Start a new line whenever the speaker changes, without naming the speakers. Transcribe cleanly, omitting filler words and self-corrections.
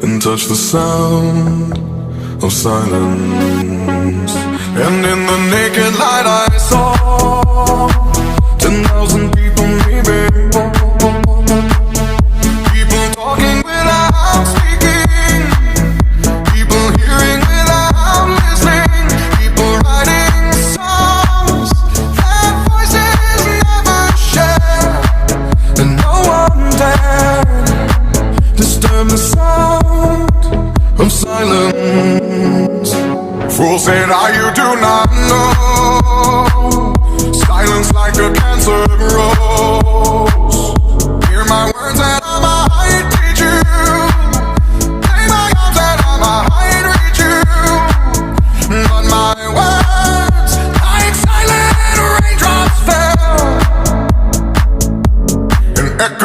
and touch the sound of silence. And in the naked light I saw 10,000 people, maybe. People talking without speaking, people hearing without listening, people writing songs that voices never share, and no one dared disturb the sound of silence. Fool said, you do not know. Silence like a cancer grows.